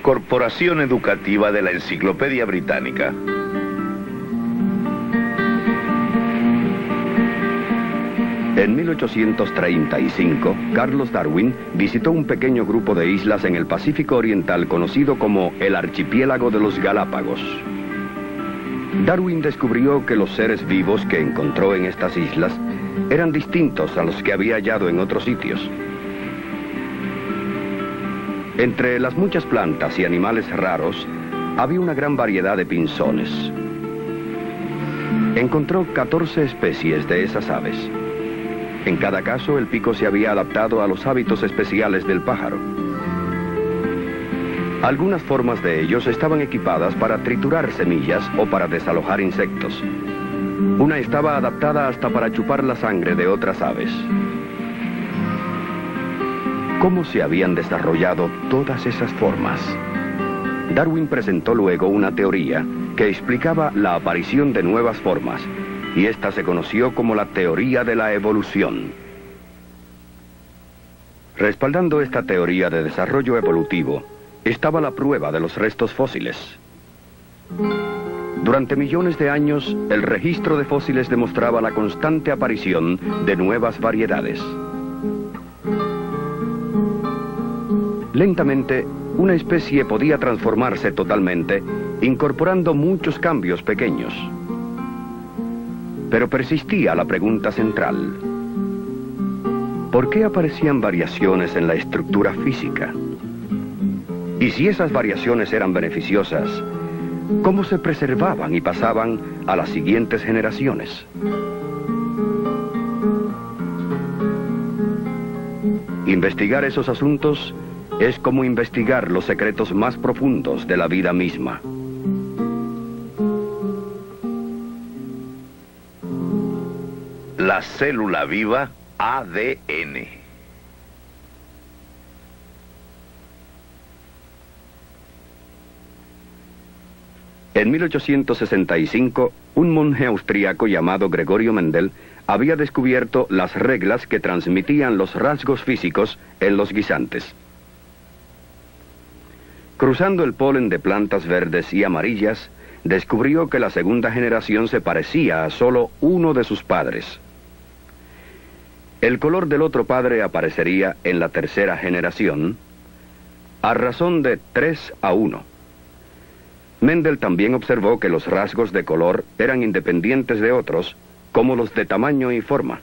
Corporación Educativa de la Enciclopedia Británica. En 1835, Carlos Darwin visitó un pequeño grupo de islas en el Pacífico Oriental conocido como el Archipiélago de los Galápagos. Darwin descubrió que los seres vivos que encontró en estas islas eran distintos a los que había hallado en otros sitios. Entre las muchas plantas y animales raros, había una gran variedad de pinzones. Encontró 14 especies de esas aves. En cada caso, el pico se había adaptado a los hábitos especiales del pájaro. Algunas formas de ellos estaban equipadas para triturar semillas o para desalojar insectos. Una estaba adaptada hasta para chupar la sangre de otras aves. ¿Cómo se habían desarrollado todas esas formas? Darwin presentó luego una teoría que explicaba la aparición de nuevas formas, y esta se conoció como la teoría de la evolución. Respaldando esta teoría de desarrollo evolutivo, estaba la prueba de los restos fósiles. Durante millones de años, el registro de fósiles demostraba la constante aparición de nuevas variedades. Lentamente, una especie podía transformarse totalmente, incorporando muchos cambios pequeños. Pero persistía la pregunta central: ¿por qué aparecían variaciones en la estructura física? Y si esas variaciones eran beneficiosas, ¿cómo se preservaban y pasaban a las siguientes generaciones? Investigar esos asuntos es como investigar los secretos más profundos de la vida misma. La célula viva, ADN. En 1865, un monje austriaco llamado Gregorio Mendel había descubierto las reglas que transmitían los rasgos físicos en los guisantes. Cruzando el polen de plantas verdes y amarillas, descubrió que la segunda generación se parecía a solo uno de sus padres. El color del otro padre aparecería en la tercera generación, a razón de 3:1. Mendel también observó que los rasgos de color eran independientes de otros, como los de tamaño y forma.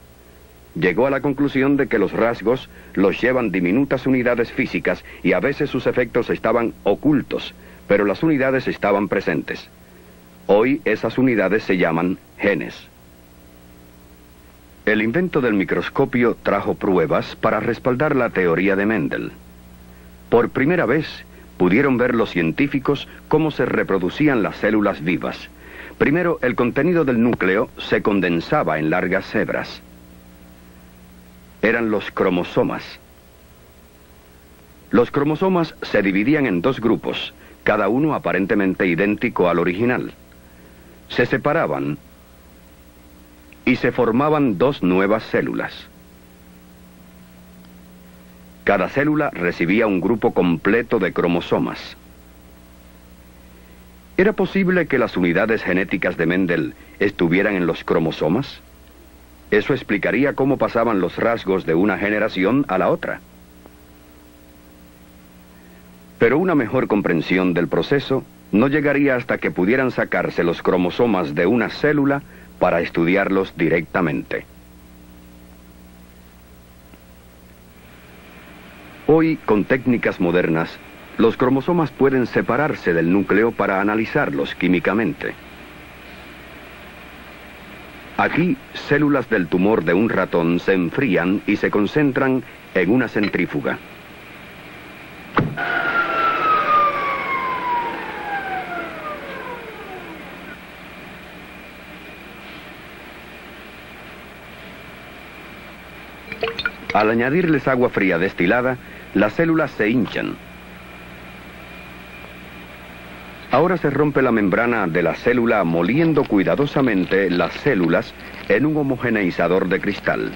Llegó a la conclusión de que los rasgos los llevan diminutas unidades físicas y a veces sus efectos estaban ocultos, pero las unidades estaban presentes. Hoy esas unidades se llaman genes. El invento del microscopio trajo pruebas para respaldar la teoría de Mendel. Por primera vez pudieron ver los científicos cómo se reproducían las células vivas. Primero, el contenido del núcleo se condensaba en largas hebras. Eran los cromosomas. Los cromosomas se dividían en dos grupos, cada uno aparentemente idéntico al original. Se separaban y se formaban dos nuevas células. Cada célula recibía un grupo completo de cromosomas. ¿Era posible que las unidades genéticas de Mendel estuvieran en los cromosomas? Eso explicaría cómo pasaban los rasgos de una generación a la otra. Pero una mejor comprensión del proceso no llegaría hasta que pudieran sacarse los cromosomas de una célula para estudiarlos directamente. Hoy, con técnicas modernas, los cromosomas pueden separarse del núcleo para analizarlos químicamente. Aquí, células del tumor de un ratón se enfrían y se concentran en una centrífuga. Al añadirles agua fría destilada, las células se hinchan. Ahora se rompe la membrana de la célula moliendo cuidadosamente las células en un homogeneizador de cristal.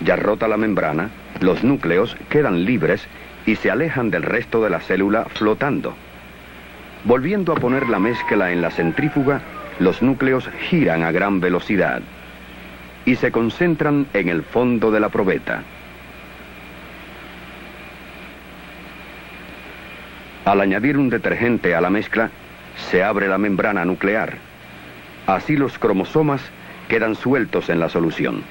Ya rota la membrana, los núcleos quedan libres y se alejan del resto de la célula flotando. Volviendo a poner la mezcla en la centrífuga, los núcleos giran a gran velocidad y se concentran en el fondo de la probeta. Al añadir un detergente a la mezcla, se abre la membrana nuclear. Así los cromosomas quedan sueltos en la solución.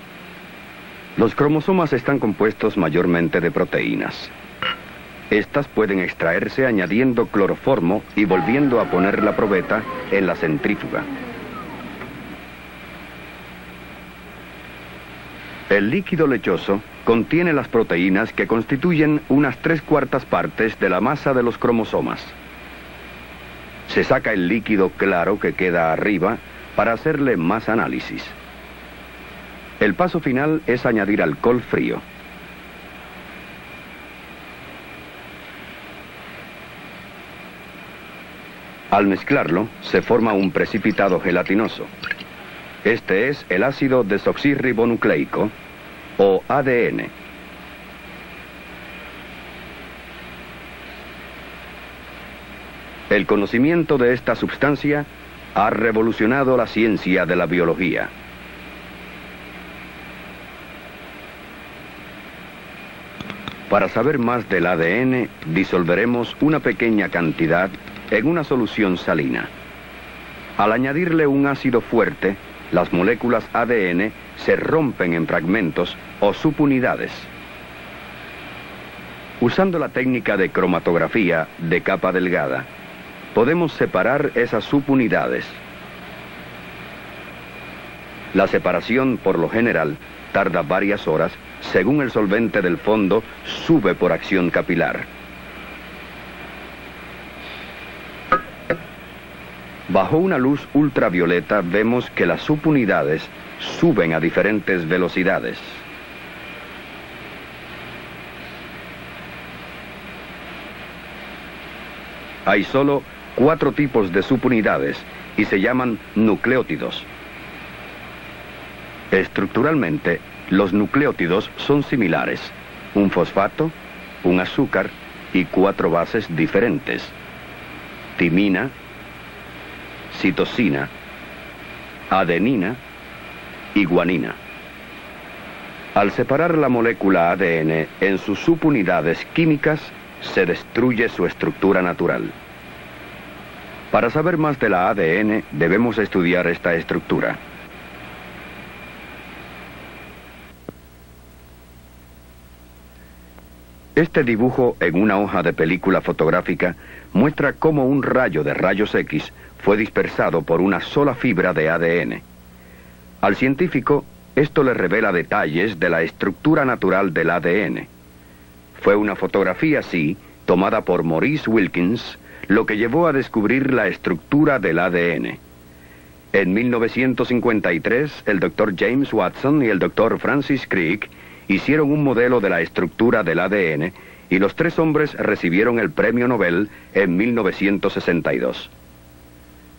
Los cromosomas están compuestos mayormente de proteínas. Estas pueden extraerse añadiendo cloroformo y volviendo a poner la probeta en la centrífuga. El líquido lechoso contiene las proteínas que constituyen unas 3/4 partes de la masa de los cromosomas. Se saca el líquido claro que queda arriba para hacerle más análisis. El paso final es añadir alcohol frío. Al mezclarlo, se forma un precipitado gelatinoso. Este es el ácido desoxirribonucleico, o ADN. El conocimiento de esta sustancia ha revolucionado la ciencia de la biología. Para saber más del ADN, disolveremos una pequeña cantidad en una solución salina. Al añadirle un ácido fuerte, las moléculas ADN se rompen en fragmentos o subunidades. Usando la técnica de cromatografía de capa delgada, podemos separar esas subunidades. La separación, por lo general, tarda varias horas, según el solvente del fondo sube por acción capilar. Bajo una luz ultravioleta vemos que las subunidades suben a diferentes velocidades. Hay solo 4 tipos de subunidades y se llaman nucleótidos. Estructuralmente, los nucleótidos son similares: un fosfato, un azúcar y 4 bases diferentes: timina, citosina, adenina y guanina. Al separar la molécula ADN en sus subunidades químicas, se destruye su estructura natural. Para saber más de la ADN, debemos estudiar esta estructura. Este dibujo en una hoja de película fotográfica muestra cómo un rayo de rayos X fue dispersado por una sola fibra de ADN. Al científico, esto le revela detalles de la estructura natural del ADN. Fue una fotografía así, tomada por Maurice Wilkins, lo que llevó a descubrir la estructura del ADN. En 1953, el Dr. James Watson y el Dr. Francis Crick hicieron un modelo de la estructura del ADN y los 3 hombres recibieron el premio Nobel en 1962.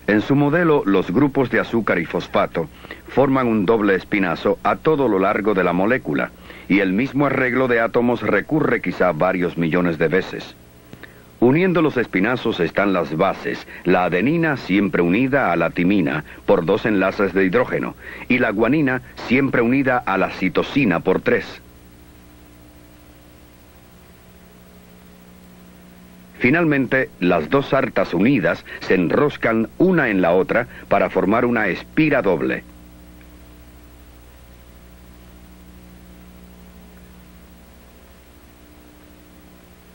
En su modelo, los grupos de azúcar y fosfato forman un doble espinazo a todo lo largo de la molécula, y el mismo arreglo de átomos recurre quizá varios millones de veces. Uniendo los espinazos están las bases, la adenina siempre unida a la timina por 2 enlaces de hidrógeno, y la guanina siempre unida a la citosina por 3. Finalmente, las 2 sartas unidas se enroscan una en la otra para formar una espira doble.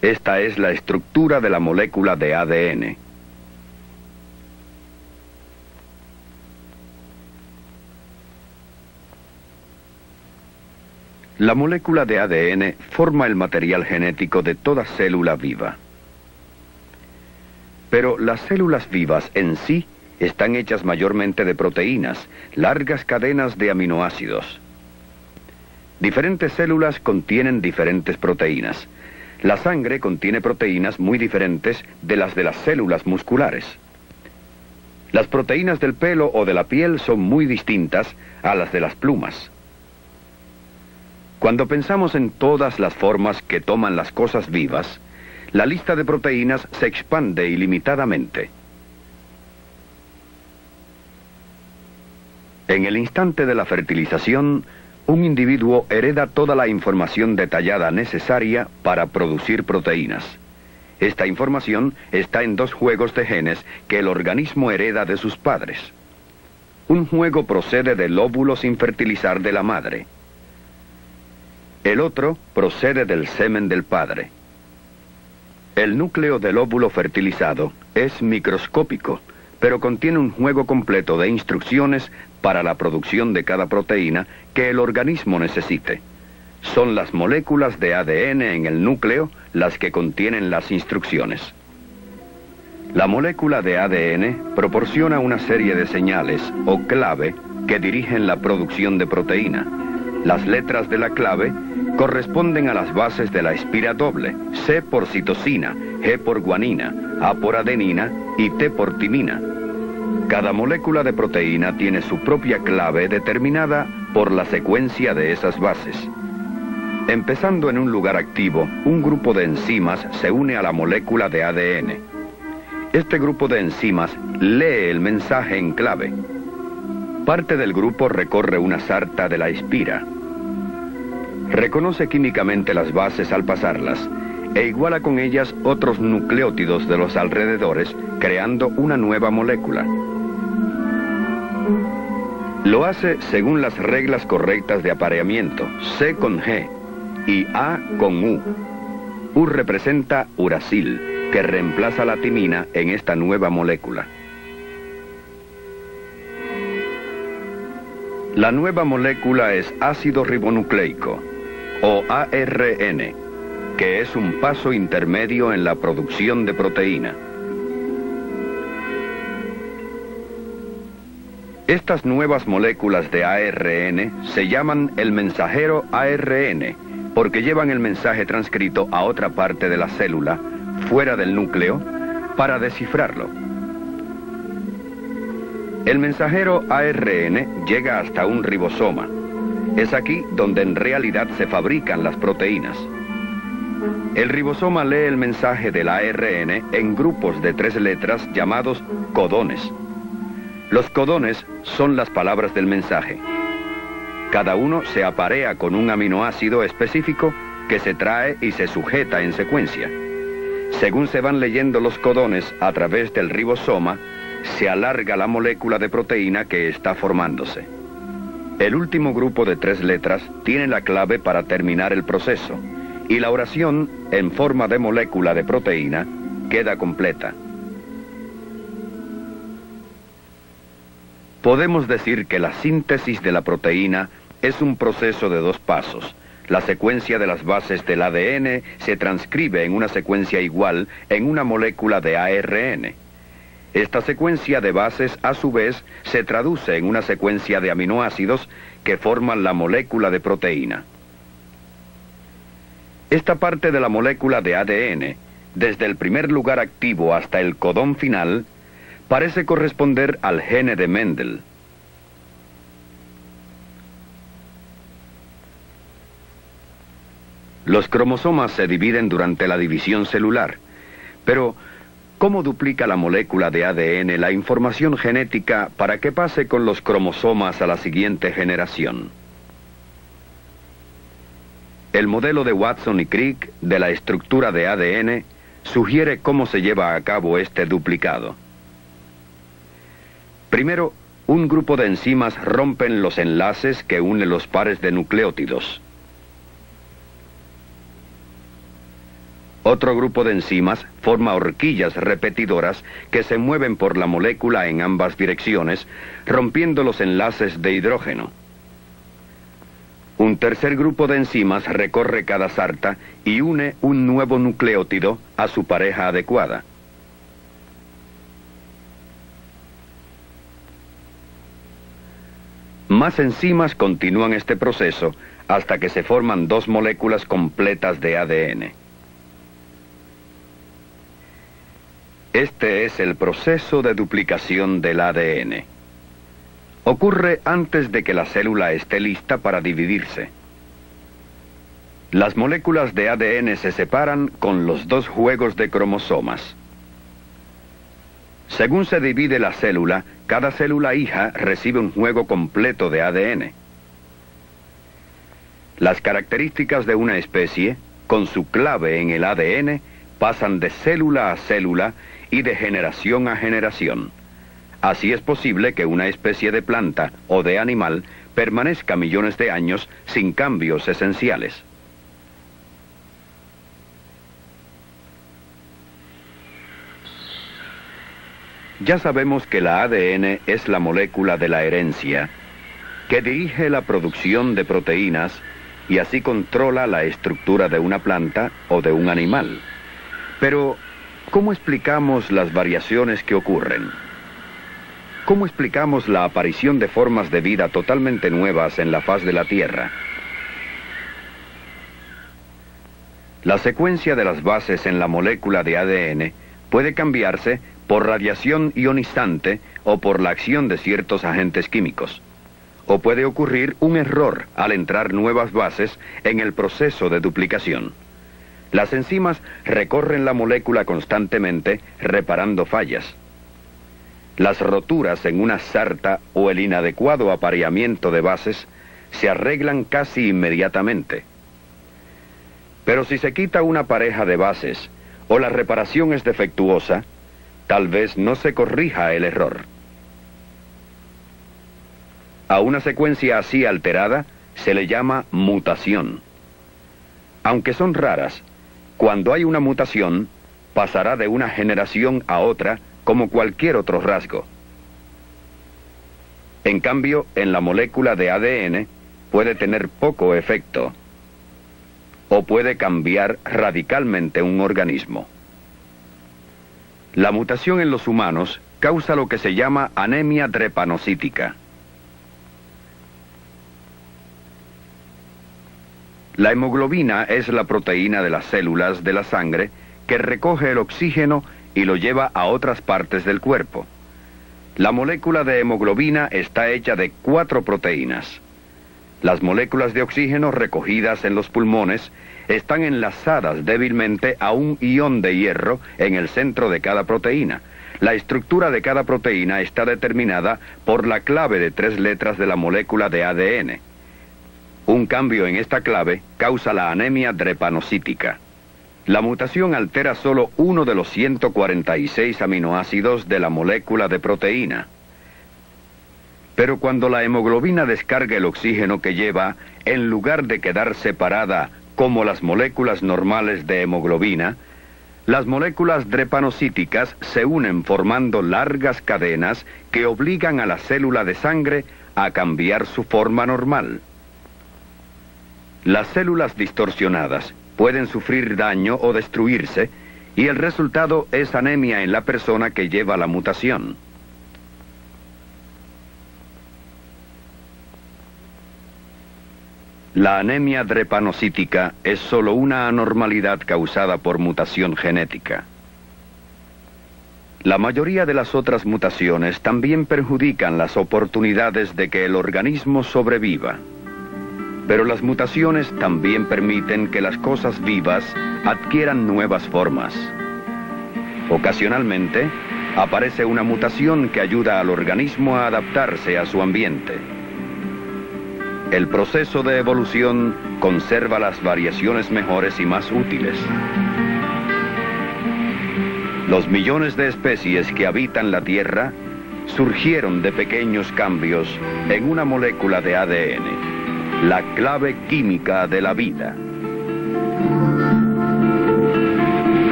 Esta es la estructura de la molécula de ADN. La molécula de ADN forma el material genético de toda célula viva. Pero las células vivas en sí están hechas mayormente de proteínas, largas cadenas de aminoácidos. Diferentes células contienen diferentes proteínas. La sangre contiene proteínas muy diferentes de las células musculares. Las proteínas del pelo o de la piel son muy distintas a las de las plumas. Cuando pensamos en todas las formas que toman las cosas vivas, la lista de proteínas se expande ilimitadamente. En el instante de la fertilización, un individuo hereda toda la información detallada necesaria para producir proteínas. Esta información está en dos juegos de genes que el organismo hereda de sus padres. Un juego procede del óvulo sin fertilizar de la madre. El otro procede del semen del padre. El núcleo del óvulo fertilizado es microscópico, pero contiene un juego completo de instrucciones para la producción de cada proteína que el organismo necesite. Son las moléculas de ADN en el núcleo las que contienen las instrucciones. La molécula de ADN proporciona una serie de señales o clave que dirigen la producción de proteína. Las letras de la clave corresponden a las bases de la espira doble, C por citosina, G por guanina, A por adenina y T por timina. Cada molécula de proteína tiene su propia clave determinada por la secuencia de esas bases. Empezando en un lugar activo, un grupo de enzimas se une a la molécula de ADN. Este grupo de enzimas lee el mensaje en clave. Parte del grupo recorre una sarta de la espira. Reconoce químicamente las bases al pasarlas e iguala con ellas otros nucleótidos de los alrededores, creando una nueva molécula. Lo hace según las reglas correctas de apareamiento, C con G y A con U. U representa uracil, que reemplaza la timina en esta nueva molécula. La nueva molécula es ácido ribonucleico, o ARN, que es un paso intermedio en la producción de proteína. Estas nuevas moléculas de ARN se llaman el mensajero ARN, porque llevan el mensaje transcrito a otra parte de la célula, fuera del núcleo, para descifrarlo. El mensajero ARN llega hasta un ribosoma. Es aquí donde en realidad se fabrican las proteínas. El ribosoma lee el mensaje del ARN en grupos de 3 letras llamados codones. Los codones son las palabras del mensaje. Cada uno se aparea con un aminoácido específico que se trae y se sujeta en secuencia. Según se van leyendo los codones a través del ribosoma, se alarga la molécula de proteína que está formándose. El último grupo de 3 letras tiene la clave para terminar el proceso, y la oración, en forma de molécula de proteína, queda completa. Podemos decir que la síntesis de la proteína es un proceso de 2 pasos. La secuencia de las bases del ADN se transcribe en una secuencia igual en una molécula de ARN. Esta secuencia de bases, a su vez, se traduce en una secuencia de aminoácidos que forman la molécula de proteína. Esta parte de la molécula de ADN, desde el primer lugar activo hasta el codón final, parece corresponder al gene de Mendel. Los cromosomas se dividen durante la división celular, pero ¿cómo duplica la molécula de ADN la información genética para que pase con los cromosomas a la siguiente generación? El modelo de Watson y Crick de la estructura de ADN sugiere cómo se lleva a cabo este duplicado. Primero, un grupo de enzimas rompen los enlaces que unen los pares de nucleótidos. Otro grupo de enzimas forma horquillas repetidoras que se mueven por la molécula en ambas direcciones, rompiendo los enlaces de hidrógeno. Un tercer grupo de enzimas recorre cada sarta y une un nuevo nucleótido a su pareja adecuada. Más enzimas continúan este proceso hasta que se forman 2 moléculas completas de ADN. Este es el proceso de duplicación del ADN. Ocurre antes de que la célula esté lista para dividirse. Las moléculas de ADN se separan con los dos juegos de cromosomas. Según se divide la célula, cada célula hija recibe un juego completo de ADN. Las características de una especie, con su clave en el ADN, pasan de célula a célula y de generación a generación. Así es posible que una especie de planta o de animal permanezca millones de años sin cambios esenciales. Ya sabemos que la ADN es la molécula de la herencia, que dirige la producción de proteínas y así controla la estructura de una planta o de un animal. Pero, ¿cómo explicamos las variaciones que ocurren? ¿Cómo explicamos la aparición de formas de vida totalmente nuevas en la faz de la Tierra? La secuencia de las bases en la molécula de ADN puede cambiarse por radiación ionizante o por la acción de ciertos agentes químicos. O puede ocurrir un error al entrar nuevas bases en el proceso de duplicación. Las enzimas recorren la molécula constantemente, reparando fallas. Las roturas en una sarta o el inadecuado apareamiento de bases se arreglan casi inmediatamente. Pero si se quita una pareja de bases o la reparación es defectuosa, tal vez no se corrija el error. A una secuencia así alterada se le llama mutación. Aunque son raras, cuando hay una mutación, pasará de una generación a otra como cualquier otro rasgo. En cambio, en la molécula de ADN puede tener poco efecto o puede cambiar radicalmente un organismo. La mutación en los humanos causa lo que se llama anemia drepanocítica. La hemoglobina es la proteína de las células de la sangre que recoge el oxígeno y lo lleva a otras partes del cuerpo. La molécula de hemoglobina está hecha de 4 proteínas. Las moléculas de oxígeno recogidas en los pulmones están enlazadas débilmente a un ion de hierro en el centro de cada proteína. La estructura de cada proteína está determinada por la clave de 3 letras de la molécula de ADN. Un cambio en esta clave causa la anemia drepanocítica. La mutación altera solo uno de los 146 aminoácidos de la molécula de proteína. Pero cuando la hemoglobina descarga el oxígeno que lleva, en lugar de quedar separada como las moléculas normales de hemoglobina, las moléculas drepanocíticas se unen formando largas cadenas que obligan a la célula de sangre a cambiar su forma normal. Las células distorsionadas pueden sufrir daño o destruirse, y el resultado es anemia en la persona que lleva la mutación. La anemia drepanocítica es solo una anormalidad causada por mutación genética. La mayoría de las otras mutaciones también perjudican las oportunidades de que el organismo sobreviva. Pero las mutaciones también permiten que las cosas vivas adquieran nuevas formas. Ocasionalmente, aparece una mutación que ayuda al organismo a adaptarse a su ambiente. El proceso de evolución conserva las variaciones mejores y más útiles. Los millones de especies que habitan la Tierra surgieron de pequeños cambios en una molécula de ADN, la clave química de la vida.